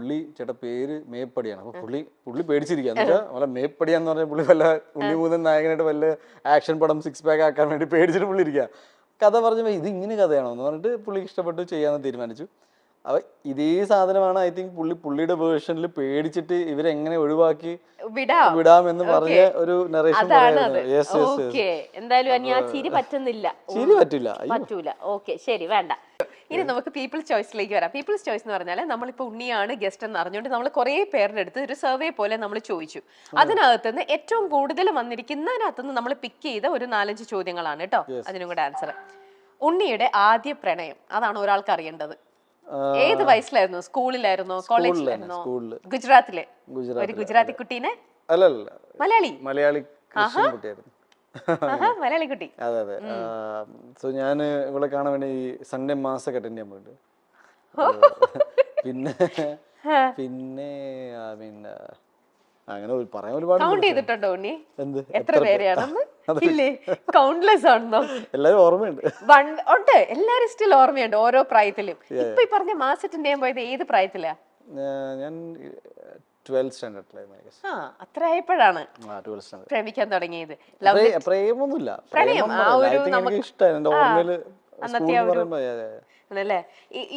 പുള്ളി ചേട്ടാ പേര് മേപ്പടിയാണ്. അപ്പൊ പുള്ളി പേടിച്ചിരിക്കുക. എന്നുവെച്ചാൽ വല്ല മേപ്പടിയാന്ന് പറഞ്ഞാൽ പുള്ളി വല്ല ഉണ്ണിമൂന്നൻ നായകനായിട്ട് വല്ല ആക്ഷൻ പടം 6 പാക്ക് ആക്കാൻ വേണ്ടി പേടിച്ചിട്ട് പുള്ളി ഇരിക്കുക. കഥ പറഞ്ഞപ്പോൾ ഇത് ഇങ്ങനെ കഥയാണോ എന്ന് പറഞ്ഞിട്ട് പുള്ളിക്ക് ഇഷ്ടപ്പെട്ട് ചെയ്യാമെന്ന് തീരുമാനിച്ചു. അപ്പൊ ഇതേ സാധനമാണ് ഐ തിങ്ക് പുള്ളിയുടെ വേർഷനിൽ പേടിച്ചിട്ട് ഇവരെങ്ങനെ ഒഴിവാക്കി വിടാം എന്ന് പറഞ്ഞ ഒരു നറേഷൻ. എന്തായാലും ആ ചിരി പറ്റുന്നില്ല, ചിരി പറ്റൂല. ഓക്കെ ശരി, വേണ്ട. ഇനി നമുക്ക് പീപ്പിൾസ് ചോയ്സിലേക്ക് വരാം. പീപ്പിൾസ് ചോയ്സ് എന്ന് പറഞ്ഞാൽ നമ്മളിപ്പോൾ ഉണ്ണിയാണ് ഗസ്റ്റ് എന്ന് അറിഞ്ഞുകൊണ്ട് നമ്മൾ കുറേ പേരുടെ അടുത്ത് ഒരു സർവേ പോലെ നമ്മൾ ചോദിച്ചു. അതിനകത്തുനിന്ന് ഏറ്റവും കൂടുതൽ വന്നിരിക്കുന്നതിനകത്തുനിന്ന് നമ്മൾ പിക്ക് ചെയ്ത ഒരു 4-5 ചോദ്യങ്ങളാണ് കേട്ടോ. അതിനും കൂടെ ആൻസർ. ഉണ്ണിയുടെ ആദ്യ പ്രണയം, അതാണ് ഒരാൾക്ക് അറിയേണ്ടത്. ഏത് വയസ്സിലായിരുന്നു? സ്കൂളിലായിരുന്നോ, കോളേജിലായിരുന്നോ? ഗുജറാത്തിലെ ഒരു ഗുജറാത്തി കുട്ടീനെ? മലയാളി മലയാളി കുട്ടി. അതെ അതെ. സോ ഞാൻ ഇവിടെ കാണാൻ വേണ്ടി സൺഡേ മാസ് ഒക്കെ അറ്റൻഡ് ചെയ്യാൻ പോയിട്ട് പിന്നെ അങ്ങനെ പറയാൻ ഒരുപാട് കൗണ്ട് ചെയ്തിട്ടുണ്ടോ ഉണ്ണി? എത്ര പേരെയാണെന്ന്? ഇല്ലേ, കൗണ്ട്ലെസ് ആണെന്നോ? എല്ലാരും ഓർമ്മയുണ്ട്. ഉണ്ട്, എല്ലാരും സ്റ്റിൽ ഓർമ്മയുണ്ട് ഓരോ പ്രായത്തിലും. ഇപ്പൊ ഈ പറഞ്ഞ മാസ് അറ്റൻഡ് ചെയ്യാൻ പോയത് ഏത് പ്രായത്തിലാ? ഞാൻ 12th സ്റ്റാൻഡേർഡിലായിരുന്നു. അത്ര ആയപ്പോഴാണ് പ്രേമിക്കാൻ തുടങ്ങിയത്. പ്രേമൊന്നുമില്ല, പ്രണയം ആ ഒരു ആണല്ലേ.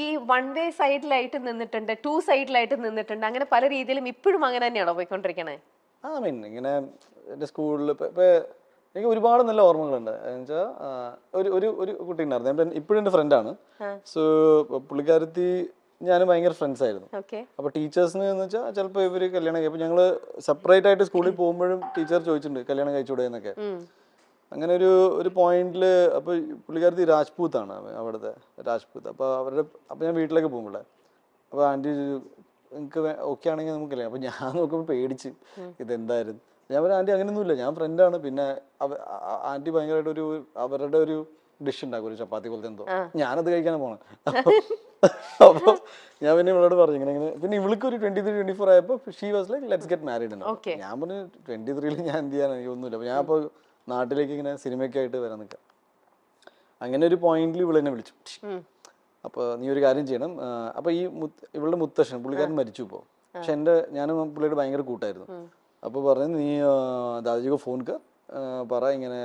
ഈ 1 വേ സൈഡിലായിട്ട് നിന്നിട്ടുണ്ട്, 2 സൈഡിലായിട്ട് നിന്നിട്ടുണ്ട്, അങ്ങനെ പല രീതിയിലും ഇപ്പോഴും അങ്ങനെ തന്നെയാണോ പോയിക്കൊണ്ടിരിക്കണേ? ഇങ്ങനെ എന്റെ സ്കൂളിൽ എനിക്ക് ഒരുപാട് നല്ല ഓർമ്മകളുണ്ട്. എന്നുവെച്ചാൽ ഒരു കുട്ടി ഉണ്ടായിരുന്നു, ഇപ്പോഴും എന്റെ ഫ്രണ്ടാണ്. സോ പുള്ളിക്കാരത്തി ഞാനും ഭയങ്കര ഫ്രണ്ട്സ് ആയിരുന്നു. അപ്പൊ ടീച്ചേഴ്സിന് എന്ന് വെച്ചാൽ ചിലപ്പോൾ ഇവര് കല്യാണം കഴിക്കും, ഞങ്ങള് സെപ്പറേറ്റ് ആയിട്ട് സ്കൂളിൽ പോകുമ്പോഴും ടീച്ചർ ചോദിച്ചിട്ടുണ്ട് കല്യാണം കഴിച്ചുകൂടെ എന്നൊക്കെ. അങ്ങനെ ഒരു പോയിന്റില് അപ്പൊ പുള്ളിക്കാരത്തി രാജ്പൂത്താണ്, അവിടുത്തെ രാജ്പൂത്ത്. അപ്പൊ ഞാൻ വീട്ടിലേക്ക് പോകുമ്പോഴേ അപ്പൊ ആന്റി നിങ്ങൾക്ക് ഓക്കെ ആണെങ്കിൽ നമുക്ക് കല്യാണം. അപ്പൊ ഞാൻ നോക്കുമ്പോൾ പേടിച്ച് ഇതെന്തായിരുന്നു. ഞാൻ പറഞ്ഞു ആന്റി അങ്ങനെയൊന്നുമില്ല, ഞാൻ ഫ്രണ്ടാണ്. പിന്നെ ആന്റി ഭയങ്കരമായിട്ട് അവരുടെ ഒരു ഡിഷ് ഉണ്ടാക്കും, ഒരു ചപ്പാത്തി പോലത്തെ എന്തോ, ഞാനത് കഴിക്കാനാണ് പോണത്. അപ്പൊ ഞാൻ പിന്നെ ഇവളോട് പറഞ്ഞു ഇങ്ങനെ. പിന്നെ ഇവൾക്ക് ഒരു 23-24 ആയപ്പോ she was like let's get married. ഞാൻ പറഞ്ഞു 23-ൽ ഞാൻ എന്ത് ചെയ്യാൻ, ഒന്നുമില്ല. അപ്പൊ ഞാൻ അപ്പൊ നാട്ടിലേക്ക് ഇങ്ങനെ സിനിമയ്ക്കായിട്ട് വരാൻ നിൽക്കാം. അങ്ങനെ ഒരു പോയിന്റിൽ ഇവളെന്നെ വിളിച്ചു. അപ്പൊ നീ ഒരു കാര്യം ചെയ്യണം. അപ്പൊ ഇവളുടെ മുത്തശ്ശൻ പുള്ളിക്കാരൻ മരിച്ചു ഇപ്പോ. പക്ഷെ ഞാനും പുള്ളിയുടെ ഭയങ്കര കൂട്ടായിരുന്നു. അപ്പൊ പറഞ്ഞു നീ ദാദാജിക്ക് ഫോൺ പറ ഇങ്ങനെ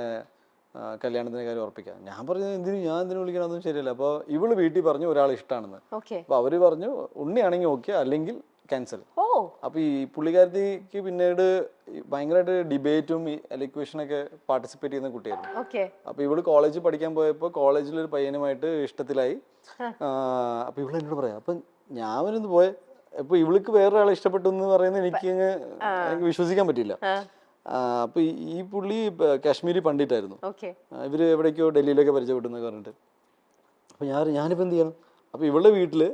കല്യാണത്തിന്റെ കാര്യം ഉറപ്പിക്കാം. ഞാൻ പറഞ്ഞു ഞാൻ എന്തിനു വിളിക്കണം, അതൊന്നും ശരിയല്ല. അപ്പൊ ഇവള് വീട്ടിൽ പറഞ്ഞു ഒരാൾ ഇഷ്ടമാണെന്ന്. അപ്പൊ അവര് പറഞ്ഞു ഉണ്ണിയാണെങ്കിൽ ഓക്കെ, അല്ലെങ്കിൽ ക്യാൻസൽ. അപ്പൊ ഈ പുള്ളിക്കാരത്തിക്ക് പിന്നീട് ഭയങ്കരമായിട്ട് ഡിബേറ്റും എലക്വേഷനൊക്കെ പാർട്ടിസിപ്പേറ്റ് ചെയ്യുന്ന കുട്ടിയായിരുന്നു. അപ്പൊ ഇവള് കോളേജിൽ പഠിക്കാൻ പോയപ്പോ കോളേജിലൊരു പയ്യനുമായിട്ട് ഇഷ്ടത്തിലായി. അപ്പൊ ഇവള് എന്നോട് പറയാം, അപ്പൊ ഞാൻ വരുന്നത് പോയെ. അപ്പൊ ഇവൾക്ക് വേറൊരാളെ ഇഷ്ടപ്പെട്ടു എന്ന് പറയുന്നത് എനിക്ക് വിശ്വസിക്കാൻ പറ്റില്ല. അപ്പൊ ഈ പുള്ളി കാശ്മീരി പണ്ഡിറ്റായിരുന്നു. ഇവര് എവിടേക്കോ ഡൽഹിയിലൊക്കെ പരിചയപ്പെട്ടെന്നൊക്കെ പറഞ്ഞിട്ട്. അപ്പൊ ഞാനിപ്പോ എന്ത് ചെയ്യണം? അപ്പൊ ഇവളുടെ വീട്ടില്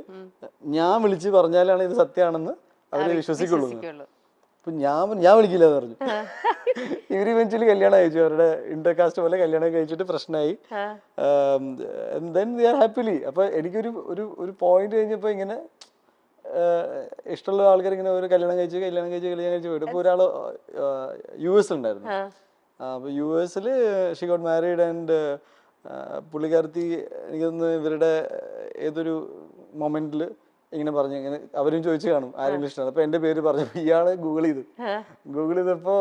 ഞാൻ വിളിച്ച് പറഞ്ഞാലാണ് ഇത് സത്യമാണെന്ന് അവര് വിശ്വസിക്കുള്ളൂ. അപ്പൊ ഞാൻ വിളിക്കില്ല എന്ന് പറഞ്ഞു. ഇവര് ഇവൻച്വലി കല്യാണം കഴിച്ചു, അവരുടെ ഇന്റർകാസ്റ്റ് പോലെ കല്യാണം കഴിച്ചിട്ട് പ്രശ്നമായി. ഹാപ്പിലി. അപ്പൊ എനിക്കൊരു പോയിന്റ് കഴിഞ്ഞപ്പോ ഇങ്ങനെ ഇഷ്ടമുള്ള ആൾക്കാർ ഇങ്ങനെ ഒരു കല്യാണം കഴിച്ച് പോയിട്ട് ഇപ്പൊ ഒരാള് US ഉണ്ടായിരുന്നു. അപ്പൊ US she got married and പുള്ളിക്കാരത്തി എനിക്കൊന്ന് ഇവരുടെ ഏതൊരു മൊമെന്റില് ഇങ്ങനെ പറഞ്ഞു, ഇങ്ങനെ അവരും ചോദിച്ചു കാണും ആരെങ്കിലും ഇഷ്ടമാണ്. അപ്പൊ എന്റെ പേര് പറഞ്ഞപ്പോ ഇയാള് ഗൂഗിൾ ചെയ്തപ്പോ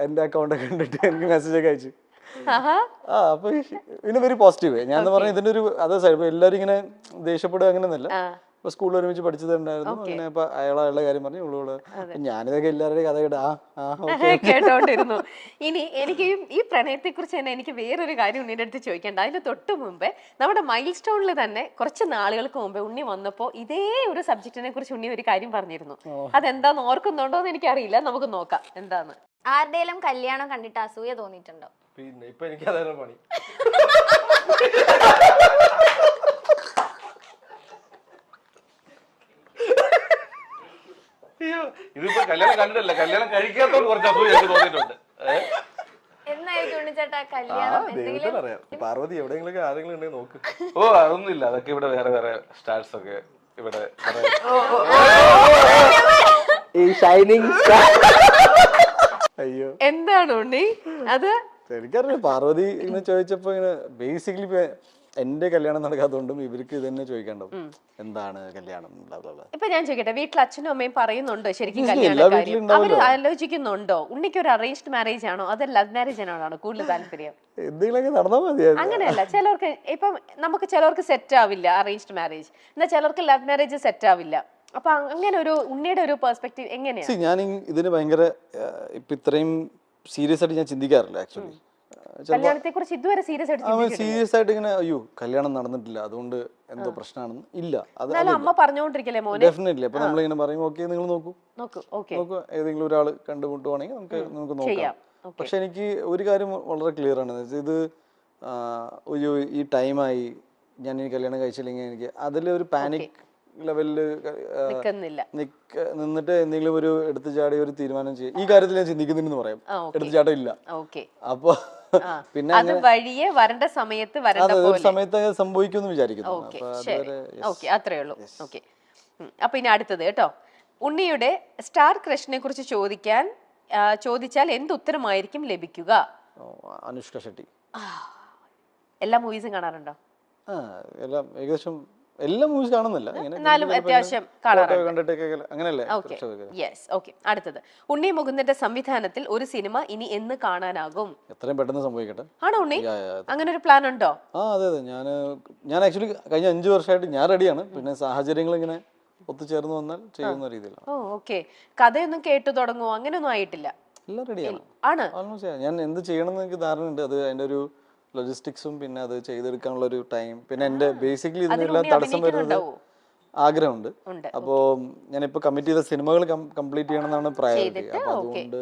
എന്റെ അക്കൗണ്ട് ഒക്കെ കണ്ടിട്ട് എനിക്ക് മെസ്സേജ് ഒക്കെ അയച്ചു. അപ്പൊ ഇതിന് വെരി പോസിറ്റീവ്. ഞാൻ പറഞ്ഞ ഇതിന്റെ ഒരു അതേ സൈഡ്. എല്ലാരും ഇങ്ങനെ ദേഷ്യപ്പെടുക അങ്ങനെയൊന്നല്ല. ഇപ്പൊ സ്കൂളിൽ ഒരുമിച്ച് പഠിച്ചതുണ്ടായിരുന്നു. അങ്ങനെ ഇപ്പൊ അയാളുടെ കാര്യം പറഞ്ഞു, ഇവളോട് ഞാനിതൊക്കെ എല്ലാവരുടെയും കഥ കേട്ടോണ്ടിരുന്നു. ഇനി എനിക്ക് ഈ പ്രണയത്തെ കുറിച്ച് തന്നെ എനിക്ക് വേറൊരു കാര്യം ഉണ്ണിയുടെ അടുത്ത് ചോദിക്കേണ്ട. അതിന് തൊട്ട് മുമ്പേ നമ്മുടെ മൈൽ സ്റ്റോണിൽ തന്നെ കുറച്ച് നാളുകൾക്ക് മുമ്പേ ഉണ്ണി വന്നപ്പോ ഇതേ ഒരു സബ്ജക്റ്റിനെ കുറിച്ച് ഉണ്ണി ഒരു കാര്യം പറഞ്ഞിരുന്നു. അതെന്താന്ന് ഓർക്കുന്നുണ്ടോ എന്ന് എനിക്കറിയില്ല, നമുക്ക് നോക്കാം എന്താന്ന്. ആരുടെയും കല്യാണം കണ്ടിട്ട് അസൂയ തോന്നിയിട്ടുണ്ടോ? പിന്നെ ഇപ്പൊ എനിക്ക് അതാണ് പണി. ഇതിപ്പോ കല്യാണം കണ്ടിട്ടല്ല, കല്യാണം കഴിക്കാത്തോണ്ട് കുറച്ച് അസൂയ എനിക്ക് തോന്നിയിട്ടുണ്ട്. പാർവതി എവിടെയെങ്കിലും ആരെങ്കിലും ഉണ്ടെങ്കിൽ നോക്ക്. ഓ അതൊന്നുമില്ല, അതൊക്കെ ഇവിടെ വേറെ വേറെ സ്റ്റാർസ് ഒക്കെ ഇവിടെ. ഈ ഷൈനിങ് അയ്യോ എന്താണ് ഉണ്ണി അത്? എനിക്കറിയാം. പാർവതി ഇങ്ങനെ ചോദിച്ചപ്പോ ഇങ്ങനെ ബേസിക്കലി എൻ്റെ കല്യാണം നടക്കാത്തതുകൊണ്ടും ഇവർക്ക് ഇത് തന്നെ ചോദിക്കാണ്ടാവും, എന്താണ് കല്യാണം blah blah blah. ഇപ്പൊ ഞാൻ ചോദിക്കട്ടെ, വീട്ടിൽ അച്ഛനും അമ്മയും പറയുന്നുണ്ടോ ശരിക്കും Obviously, കല്യാണ എല്ലാ കാര്യം? വീട്ടിലും അവര് ഉണ്ടാവുമല്ലോ. ആലോചിക്കുന്നുണ്ടോ ഉണ്ണിക്ക് ഒരു അറേഞ്ച്ഡ് മാരേജ് ആണോ അതോ ലവ് മാരേജ് ആണോ കൂടുതൽ താല്പര്യം? എന്തെങ്കിലുമൊക്കെ നടന്നാൽ മതിയായിരുന്നു. അങ്ങനെയല്ല, ചിലർക്ക് ഇപ്പം നമുക്ക് ചിലർക്ക് സെറ്റ് ആവില്ല അറേഞ്ച്ഡ് മാരേജ്, എന്നാൽ ചിലർക്ക് ലവ് മാരേജ് സെറ്റ് ആവില്ല. അപ്പൊ അങ്ങനെ ഒരു ഉണ്ണിയുടെ ഒരു പെർസ്പെക്റ്റീവ് എങ്ങനെയാണ്? ഞാൻ ഇതിന് ഭയങ്കര ഇപ്പൊ ഇത്രയും സീരിയസ് ആയിട്ട് ഞാൻ ചിന്തിക്കാറില്ല ആക്ച്വലി. കല്യാണത്തെ കുറിച്ച് ഇതുവരെ സീരിയസ് ആയിട്ട് ചിന്തിച്ചിട്ടില്ല. സീരിയസ് ആയിട്ട് ഇങ്ങനെ അയ്യോ കല്യാണം നടന്നിട്ടില്ല അതുകൊണ്ട് എന്തോ പ്രശ്നമാണെന്ന് ഇല്ല. അത് എന്നാലും അമ്മ പറഞ്ഞുകൊണ്ടിരിക്കല്ലേ മോനെ ഡെഫിനറ്റ്ലി. അപ്പൊ നമ്മളിങ്ങനെ പറയും ഓക്കെ നിങ്ങൾ നോക്കൂ നോക്കൂ, ഓക്കെ നോക്കൂ ഏതെങ്കിലും ഒരാൾ കണ്ടുമുട്ടുവാണെങ്കിൽ നമുക്ക് നോക്കാം. ചെയ്യാം. പക്ഷെ എനിക്ക് ഒരു കാര്യം വളരെ ക്ലിയർ ആണ്, ഇത് ഒരു ഈ ടൈമായി ഞാൻ ഈ കല്യാണം കഴിച്ചില്ലെങ്കിൽ എനിക്ക് അതിലൊരു പാനിക് ലെവലില് നിൽക്കുന്നില്ല. നിന്നിട്ട് എന്തെങ്കിലും ഒരു എടുത്തു ചാടി ഒരു തീരുമാനം ചെയ്യും ഈ കാര്യത്തിൽ ഞാൻ ചിന്തിക്കുന്നുണ്ടെന്ന് പറയാം. എടുത്തു ചാട്ടം ഇല്ല. ഓക്കെ, അപ്പൊ പിന്നെ അത് വഴിയെ വരേണ്ട സമയത്ത് വരേണ്ട ഒരു പോലെ. സമയത്ത് സംഭവിക്കുമെന്ന് വിചാരിക്കുന്നു. ഓക്കെ, അപ്പൊ ശരി, അതുവരെ ഓക്കെ, അത്രേ ഉള്ളൂ. ഓക്കെ, അപ്പൊ ഇനി അടുത്തത് കേട്ടോ, ഉണ്ണിയുടെ സ്റ്റാർ ക്രഷിനെ കുറിച്ച് ചോദിച്ചാൽ എന്ത് ഉത്തരമായിരിക്കും ലഭിക്കുക? അനുഷ്ക ഷെട്ടി. എല്ലാ മൂവീസും കാണാറുണ്ടോ? എല്ലാം ഏകദേശം എല്ലാ മൂവീസ് കാണുന്നില്ല, എന്നാലും അത്യാവശ്യം കാണാറുണ്ട്. കണ്ടിട്ടൊക്കെ അങ്ങനെയല്ലേ. Okay, yes, okay. അടുത്തത്, ഉണ്ണി മുകുന്ദന്റെ സംവിധാനത്തിൽ ഒരു സിനിമ ഇനി എന്ന് കാണാനാകും? എത്രയും പെട്ടെന്ന് സംഭവിക്കട്ടെ. ആണോ ഉണ്ണി? അങ്ങനെ ഒരു പ്ലാൻ ഉണ്ടോ? അതെ അതെ. ഞാൻ ആക്ച്വലി കഴിഞ്ഞ 5 വർഷമായിട്ട് ഞാൻ റെഡിയാണ്, പിന്നെ സാഹചര്യങ്ങൾ ഇങ്ങനെ ഒത്തുചേർന്ന് വന്നാൽ ചെയ്യുന്ന രീതിയിലാണ്. ഓ, ഓക്കെ. കഥയൊന്നും കേട്ടു തുടങ്ങുമോ? അങ്ങനെയൊന്നും ആയിട്ടില്ല? എല്ലാം റെഡിയാണ് ആണ്. ഓൾമോസ്റ്റ്. ഞാൻ എന്ത് ചെയ്യണം എന്ന് എനിക്ക് ധാരണയുണ്ട്. അത് അതിന്റെ ഒരു ലോജിസ്റ്റിക്സും പിന്നെ അത് ചെയ്തെടുക്കാനുള്ള ഒരു ടൈം, പിന്നെ എന്റെ ബേസിക്കലി ഇതിനെല്ലാം തടസ്സം വരുന്നത് ആഗ്രഹമുണ്ട്. അപ്പോ ഞാനിപ്പോ കമ്മിറ്റ് ചെയ്ത സിനിമകൾ കംപ്ലീറ്റ് ചെയ്യണം എന്നാണ് പ്രയോറിറ്റി. അപ്പൊ അതുകൊണ്ട്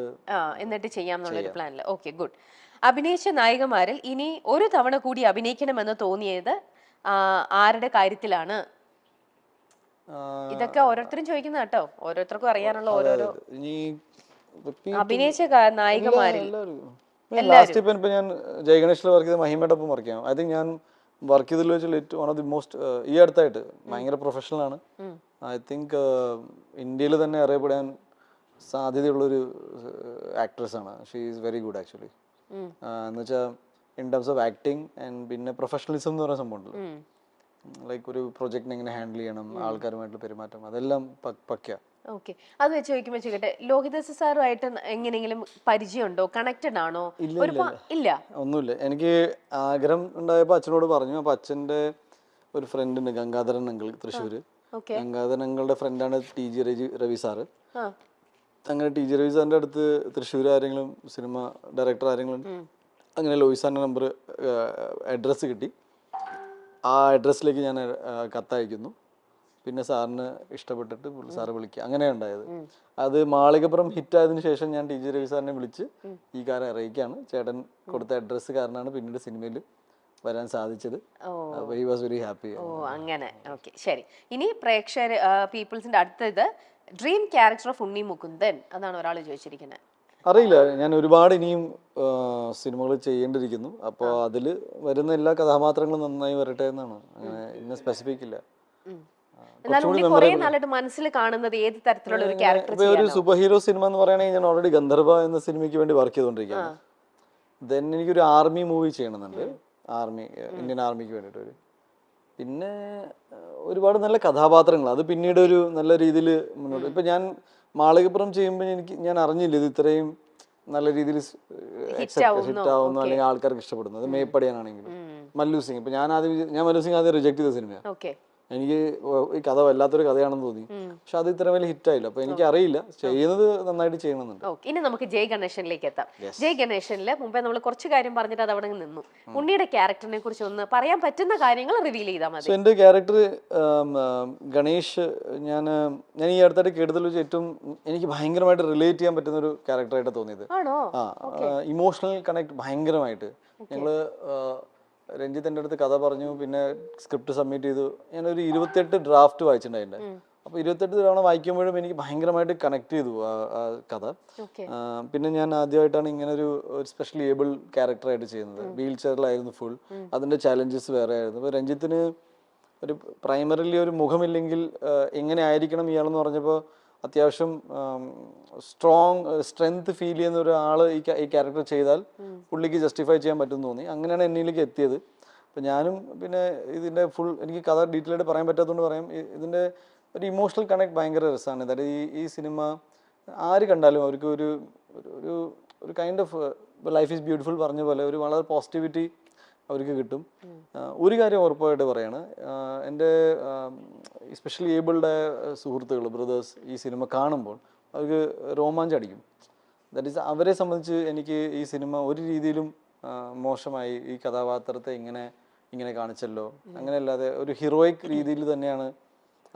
എന്നിട്ട് ചെയ്യാമെന്നുള്ളൊരു പ്ലാനില്. Okay, good. അഭിനയിച്ച നായികമാരിൽ ഇനി ഒരു തവണ കൂടി അഭിനയിക്കണമെന്ന് തോന്നിയത് ആരുടെ കാര്യത്തിലാണ്? ഇതൊക്കെ ഓരോരുത്തരും ചോദിക്കുന്ന കേട്ടോ, ഓരോരുത്തർക്കും അറിയാനുള്ള ഓരോരോ അഭിനയിച്ച നായികമാരിൽ. ലാസ്റ്റ് ഇപ്പൊ ഞാൻ ജയഗണേഷിൽ വർക്ക് ചെയ്ത മഹിമയോടൊപ്പം വർക്ക് ചെയ്യാം. ഐ തിങ്ക് ഞാൻ വർക്ക് ചെയ്തതിൽ വെച്ചാൽ ഏറ്റവും വൺ ഓഫ് ദി മോസ്റ്റ് ഈ അടുത്തായിട്ട് ഭയങ്കര പ്രൊഫഷണൽ ആണ്. ഐ തിങ്ക് ഇന്ത്യയിൽ തന്നെ അറിയപ്പെടാൻ സാധ്യതയുള്ളൊരു ആക്ട്രസ് ആണ്. She is very good actually. എന്ന് വെച്ചാൽ in terms of acting and പിന്നെ പ്രൊഫഷണലിസം എന്ന് പറയുന്ന സംഭവം ഉണ്ടല്ലോ, ലൈക്ക് ഒരു പ്രൊജക്റ്റിനെ എങ്ങനെ ഹാൻഡിൽ ചെയ്യണം, ആൾക്കാരുമായിട്ടുള്ള പെരുമാറ്റം, അതെല്ലാം പക്ക. ഓക്കെ, അത് വെച്ച് ചോദിക്കുമ്പോൾ ചോദിക്കട്ടെ, ലോഹിതദാസ് സാറുമായിട്ട് എങ്ങനെയെങ്കിലും പരിചയമുണ്ടോ? കണക്റ്റഡ് ആണോ? ഇല്ല, ഒന്നുമില്ല. എനിക്ക് ആഗ്രഹം ഉണ്ടായപ്പോൾ അച്ഛനോട് പറഞ്ഞു. അപ്പൊ അച്ഛൻ്റെ ഒരു ഫ്രണ്ട് ഉണ്ട്, ഗംഗാധരൻ അങ്കിൾ, തൃശ്ശൂര്. ഗംഗാധരൻ അങ്കിളുടെ ഫ്രണ്ടാണ് TG രവി സാറ്. അങ്ങനെ TG രവി സാറിന്റെ അടുത്ത് തൃശ്ശൂർ ആരെങ്കിലും സിനിമ ഡയറക്ടർ ആരെങ്കിലും അങ്ങനെ ലോഹിത് സാറിന്റെ നമ്പർ അഡ്രസ്സ് കിട്ടി. ആ അഡ്രസ്സിലേക്ക് ഞാൻ കത്തയക്കുന്നു. പിന്നെ സാറിന് ഇഷ്ടപ്പെട്ടിട്ട് സാറ് വിളിക്കുക, അങ്ങനെയാണ് ഉണ്ടായത്. അത് മാളികപ്പുറം ഹിറ്റ് ആയതിനു ശേഷം ഞാൻ TG രവി സാറിനെ വിളിച്ച് ഈ കാര്യം അറിയിക്കുകയാണ്. ചേട്ടൻ കൊടുത്ത അഡ്രസ്സ് കാരണമാണ് പിന്നീട് സിനിമയിൽ വരാൻ സാധിച്ചത്. He was very happy. Oh, അങ്ങനെ. ഓക്കെ, ശരി. ഇനി പ്രേക്ഷകർ പീപ്പിൾസിന്റെ അടുത്തത് dream character of Unni Mukundan, അതാണ് ഒരാൾ ചോദിച്ചിരിക്കുന്നത്. അറിയില്ല, ഞാൻ ഒരുപാട് ഇനിയും സിനിമകൾ ചെയ്യേണ്ടിയിരിക്കുന്നു. അപ്പോൾ അതിൽ വരുന്ന എല്ലാ കഥാപാത്രങ്ങളും നന്നായി വരട്ടെ എന്നാണ്. അങ്ങനെ ഇന്ന സ്പെസിഫിക് ഇല്ല. മനസ്സിൽ കാണുന്നത് ഏത് തരത്തിലുള്ള ഒരു ക്യാരക്ടർ? ഒരു സൂപ്പർ ഹീറോ സിനിമ എന്ന് പറയുകയാണെങ്കിൽ ഞാൻ ഓൾറെഡി ഗന്ധർവ എന്ന സിനിമയ്ക്ക് വേണ്ടി വർക്ക് ചെയ്തുകൊണ്ടിരിക്കുകയാണ്. ദെൻ എനിക്കൊരു ആർമി മൂവി ചെയ്യണമെന്നുണ്ട്, ഇന്ത്യൻ ആർമിക്ക് വേണ്ടിയിട്ട്. പിന്നെ ഒരുപാട് നല്ല കഥാപാത്രങ്ങൾ, അത് പിന്നീട് ഒരു നല്ല രീതിയിൽ മുന്നോട്ട്. ഇപ്പൊ ഞാൻ മാളികപ്പുറം ചെയ്യുമ്പോൾ ഞാൻ അറിഞ്ഞില്ല ഇത് ഇത്രയും നല്ല രീതിയിൽ ഹിറ്റ് ആവുന്നു അല്ലെങ്കിൽ ആൾക്കാർക്ക് ഇഷ്ടപ്പെടുന്നു. അത് മേപ്പടിയാനാണെങ്കിലും മല്ലു സിംഗ്. ഇപ്പൊ ഞാൻ മല്ലു സിംഗ് ആദ്യം റിജക്ട് ചെയ്ത സിനിമയാണ്. എനിക്ക് ഈ കഥ വല്ലാത്തൊരു കഥയാണെന്ന് തോന്നി, പക്ഷെ അത് ഇത്ര വലിയ ഹിറ്റ് ആയില്ല. അപ്പൊ എനിക്ക് അറിയില്ല, ചെയ്യുന്നത് നന്നായിട്ട് ചെയ്യണമെന്നുണ്ട്. ഇനി നമുക്ക് ജയ് ഗണേശനിലേക്ക് എത്താം. ജയ് ഗണേശനില് മുമ്പേ നമ്മൾ കുറച്ച് കാര്യം പറഞ്ഞിട്ട് അത് അവിടെ നിന്നു. ഉണ്ണിയുടെ ക്യാരക്ടറിനെ കുറിച്ച് ഒന്ന് പറയാൻ പറ്റുന്ന കാര്യങ്ങൾ റിവീൽ ചെയ്താൽ മതി. എന്റെ ക്യാരക്ടർ ഗണേഷ്, ഞാൻ ഈ അടുത്തായിട്ട് കേട്ടതിൽ വെച്ച് ഏറ്റവും എനിക്ക് ഭയങ്കരമായിട്ട് റിലേറ്റ് ചെയ്യാൻ പറ്റുന്ന ഒരു ക്യാരക്ടറായിട്ട് തോന്നിയത്. ഇമോഷണൽ കണക്ട് ഭയങ്കരമായിട്ട്. ഞങ്ങള് രഞ്ജിത്ത് എൻ്റെ അടുത്ത് കഥ പറഞ്ഞു, പിന്നെ സ്ക്രിപ്റ്റ് സബ്മിറ്റ് ചെയ്തു. ഞാനൊരു 28 ഡ്രാഫ്റ്റ് വായിച്ചിട്ടുണ്ടായിരുന്നു. അപ്പോൾ 28 തവണ വായിക്കുമ്പോഴും എനിക്ക് ഭയങ്കരമായിട്ട് കണക്ട് ചെയ്തു ആ കഥ. പിന്നെ ഞാൻ ആദ്യമായിട്ടാണ് ഇങ്ങനെ ഒരു സ്പെഷ്യലി ഏബിൾ ക്യാരക്ടറായിട്ട് ചെയ്യുന്നത്. വീൽ ചെയറിലായിരുന്നു ഫുൾ, അതിൻ്റെ ചാലഞ്ചസ് വേറെ ആയിരുന്നു. അപ്പോൾ രഞ്ജിത്തിന് ഒരു പ്രൈമറിലി ഒരു മുഖമില്ലെങ്കിൽ എങ്ങനെ ആയിരിക്കണം ഇയാളെന്ന് പറഞ്ഞപ്പോൾ അത്യാവശ്യം സ്ട്രെങ്ത് ഫീൽ ചെയ്യുന്ന ഒരാൾ ഈ ക്യാരക്ടർ ചെയ്താൽ പുള്ളിക്ക് ജസ്റ്റിഫൈ ചെയ്യാൻ പറ്റുമെന്ന് തോന്നി. അങ്ങനെയാണ് എന്നിലേക്ക് എത്തിയത്. അപ്പം ഞാനും പിന്നെ ഇതിൻ്റെ ഫുൾ എനിക്ക് കഥ ഡീറ്റെയിൽ ആയിട്ട് പറയാൻ പറ്റാത്തതുകൊണ്ട് പറയാം, ഇതിൻ്റെ ഒരു ഇമോഷണൽ കണക്ട് ഭയങ്കര രസമാണ്. അതായത് ഈ സിനിമ ആര് കണ്ടാലും അവർക്ക് ഒരു ഒരു ഒരു kind of life is beautiful പറഞ്ഞ പോലെ ഒരു വളരെ പോസിറ്റിവിറ്റി അവർക്ക് കിട്ടും. ഒരു കാര്യം ഉറപ്പായിട്ട് പറയാണ്, എൻ്റെ സ്പെഷ്യലി ഏബിൾഡ് സുഹൃത്തുക്കൾ, ബ്രദേഴ്സ് ഈ സിനിമ കാണുമ്പോൾ അവർക്ക് രോമാഞ്ചടിക്കും. ദാറ്റ് ഈസ് അവരെ സംബന്ധിച്ച് എനിക്ക് ഈ സിനിമ ഒരു രീതിയിലും മോശമായി ഈ കഥാപാത്രത്തെ ഇങ്ങനെ കാണിച്ചല്ലോ, അങ്ങനെയല്ലാതെ ഒരു ഹീറോയിക് രീതിയിൽ തന്നെയാണ്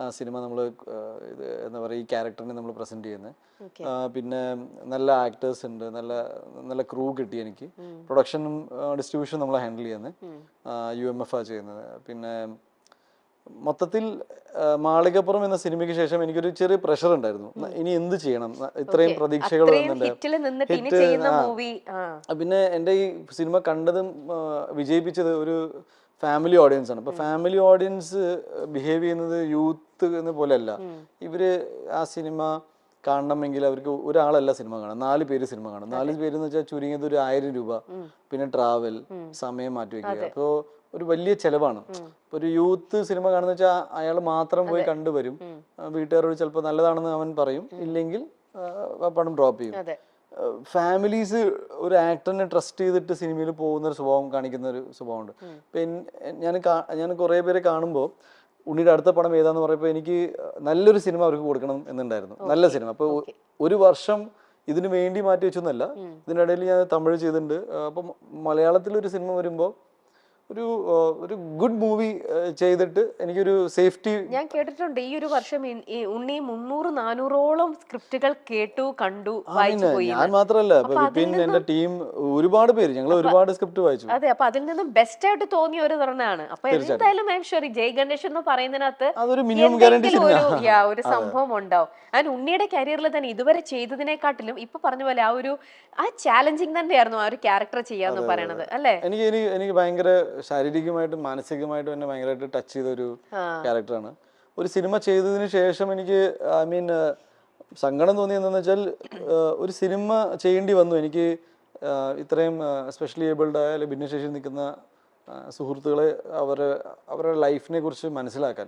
ആ സിനിമ നമ്മൾ ഇത് എന്താ പറയുക ഈ ക്യാരക്ടറിനെ നമ്മൾ പ്രസന്റ് ചെയ്യുന്നത്. പിന്നെ നല്ല ആക്ടേഴ്സ് ഉണ്ട്, നല്ല നല്ല ക്രൂ കിട്ടി എനിക്ക്. പ്രൊഡക്ഷനും ഡിസ്ട്രിബ്യൂഷനും നമ്മൾ ഹാൻഡിൽ ചെയ്യുന്നത് UMF ആ ചെയ്യുന്നത്. പിന്നെ മൊത്തത്തിൽ മാളികപ്പുറം എന്ന സിനിമയ്ക്ക് ശേഷം എനിക്കൊരു ചെറിയ പ്രഷർ ഉണ്ടായിരുന്നു, ഇനി എന്ത് ചെയ്യണം, ഇത്രയും പ്രതീക്ഷകൾ പിന്നെ എൻ്റെ ഈ സിനിമ കണ്ടതും വിജയിപ്പിച്ചത് ഒരു ഫാമിലി ഓഡിയൻസ് ആണ്. അപ്പൊ ഫാമിലി ഓഡിയൻസ് ബിഹേവ് ചെയ്യുന്നത് യൂത്ത് എന്ന പോലെ അല്ല. ഇവര് ആ സിനിമ കാണണമെങ്കിൽ അവർക്ക് ഒരാളല്ല സിനിമ കാണാം, 4 പേര് സിനിമ കാണാം. 4 പേര് എന്ന് വെച്ചാൽ ചുരുങ്ങിയത് ഒരു 1000 രൂപ, പിന്നെ ട്രാവൽ, സമയം മാറ്റി വെക്കുക. അപ്പോൾ ഒരു വലിയ ചെലവാണ്. ഒരു യൂത്ത് സിനിമ കാണുന്ന വെച്ചാൽ അയാൾ മാത്രം പോയി കണ്ടുവരും, വീട്ടുകാരോട് ചിലപ്പോൾ നല്ലതാണെന്ന് അവൻ പറയും, ഇല്ലെങ്കിൽ പണം ഡ്രോപ്പ് ചെയ്യും. ഫാമിലീസ് ഒരു ആക്ടറിനെ ട്രസ്റ്റ് ചെയ്തിട്ട് സിനിമയിൽ പോകുന്ന ഒരു സ്വഭാവം കാണിക്കുന്ന ഒരു സ്വഭാവമുണ്ട്. ഞാൻ കുറേ പേരെ കാണുമ്പോൾ ഉണ്ണിയുടെ അടുത്ത പടം ഏതാന്ന് പറയുമ്പോൾ എനിക്ക് നല്ലൊരു സിനിമ അവർക്ക് കൊടുക്കണം എന്നുണ്ടായിരുന്നു, നല്ല സിനിമ. അപ്പോൾ ഒരു വർഷം ഇതിനു വേണ്ടി മാറ്റി വെച്ചൊന്നല്ല, ഇതിനിടയിൽ ഞാൻ തമിഴ് ചെയ്തിട്ടുണ്ട്. അപ്പം മലയാളത്തിലൊരു സിനിമ വരുമ്പോൾ ഒരു ഗുഡ് മൂവി ചെയ്തിട്ട് എനിക്കൊരു സേഫ്റ്റി. ഞാൻ കേട്ടിട്ടുണ്ട് ഈ ഒരു വർഷം ഉണ്ണി 300-400ഓളം സ്ക്രിപ്റ്റുകൾ കേട്ടു, കണ്ടു, വായിച്ചു പോയി. ഞാൻ മാത്രമല്ല, പിന്നെ എന്റെ ടീം ഒരുപാട് പേര്, ഞങ്ങൾ ഒരുപാട് സ്ക്രിപ്റ്റ് വായിച്ചു. അതെ, അപ്പൊ അതിൽ നിന്നും ബെസ്റ്റ് ആയിട്ട് തോന്നിയ ഒരു തവണയാണ്. അപ്പൊ എന്തായാലും ഐ എം ഷുവർ ജയ് ഗണേഷ് എന്ന് പറയുന്നതിനകത്ത് അതൊരു മിനിമം ഗ്യാരണ്ടി ഒരു സംഭവം ഉണ്ടാവും. അതിന് ഉണ്ണിയുടെ കരിയറിൽ തന്നെ ഇതുവരെ ചെയ്തതിനെക്കാട്ടിലും ഇപ്പൊ പറഞ്ഞ പോലെ ആ ചാലഞ്ചിങ് തന്നെയായിരുന്നു ആ ഒരു ക്യാരക്ടർ ചെയ്യാന്ന് പറയണത് അല്ലേ? എനിക്ക് ഭയങ്കര ശാരീരികമായിട്ടും മാനസികമായിട്ടും എന്നെ ഭയങ്കരമായിട്ട് ടച്ച് ചെയ്ത ഒരു ക്യാരക്ടറാണ്. ഒരു സിനിമ ചെയ്തതിന് ശേഷം എനിക്ക് സങ്കടം തോന്നിയെന്ന് വെച്ചാൽ ഒരു സിനിമ ചെയ്യേണ്ടി വന്നു എനിക്ക്. ഇത്രയും സ്പെഷ്യലി ഏബിൾഡ് ആയ അല്ലെങ്കിൽ ഭിന്നശേഷി നിൽക്കുന്ന സുഹൃത്തുക്കളെ അവരുടെ ലൈഫിനെ കുറിച്ച് മനസ്സിലാക്കാൻ.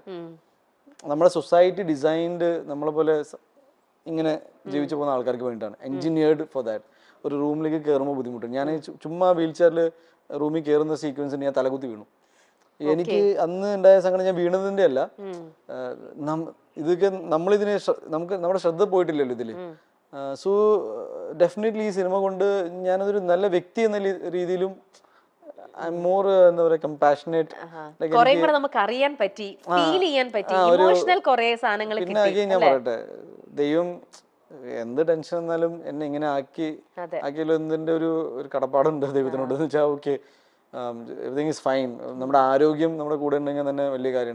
നമ്മുടെ സൊസൈറ്റി ഡിസൈൻഡ് നമ്മളെ പോലെ ഇങ്ങനെ ജീവിച്ചു പോകുന്ന ആൾക്കാർക്ക് വേണ്ടിയിട്ടാണ്, എൻജിനീയർഡ് ഫോർ ദാറ്റ്. ഒരു റൂമിലേക്ക് കയറുമ്പോൾ ബുദ്ധിമുട്ടുണ്ട്. ഞാൻ ചുമ്മാ വീൽ ചെയറിൽ റൂമിൽ കയറുന്ന സീക്വൻസിന് ഞാൻ തലകുത്തി വീണു. എനിക്ക് അന്ന് ഉണ്ടായ സങ്കടം ഞാൻ വീണതിന്റെ അല്ല, ഇതൊക്കെ നമ്മളിതിനെ നമ്മുടെ ശ്രദ്ധ പോയിട്ടില്ലല്ലോ ഇതില്. സോ ഡെഫിനറ്റ്ലി ഈ സിനിമ കൊണ്ട് ഞാനതൊരു നല്ല വ്യക്തി എന്ന രീതിയിലും മോർ എന്താ പറയാ കമ്പാഷനേറ്റ്, നമുക്ക് അറിയാൻ പറ്റി, ഫീൽ ചെയ്യാൻ പറ്റി, ഇമോഷണൽ കുറേ സാധനങ്ങൾ. പിന്നെ ഞാൻ പറയട്ടെ, ദൈവം എന്ത് ടെൻഷൻ വന്നാലും എന്നെ ഇങ്ങനെ ആക്കിയല്ലോ എന്നതിന്റെ ഒരു കടപ്പാടുണ്ട് ദൈവത്തിനോട്. എന്ന് വെച്ചാൽ ഓക്കെ, എവറിങ് ഈസ് ഫൈൻ. നമ്മുടെ ആരോഗ്യം നമ്മുടെ കൂടെ ഉണ്ടെങ്കിൽ തന്നെ വലിയ കാര്യം.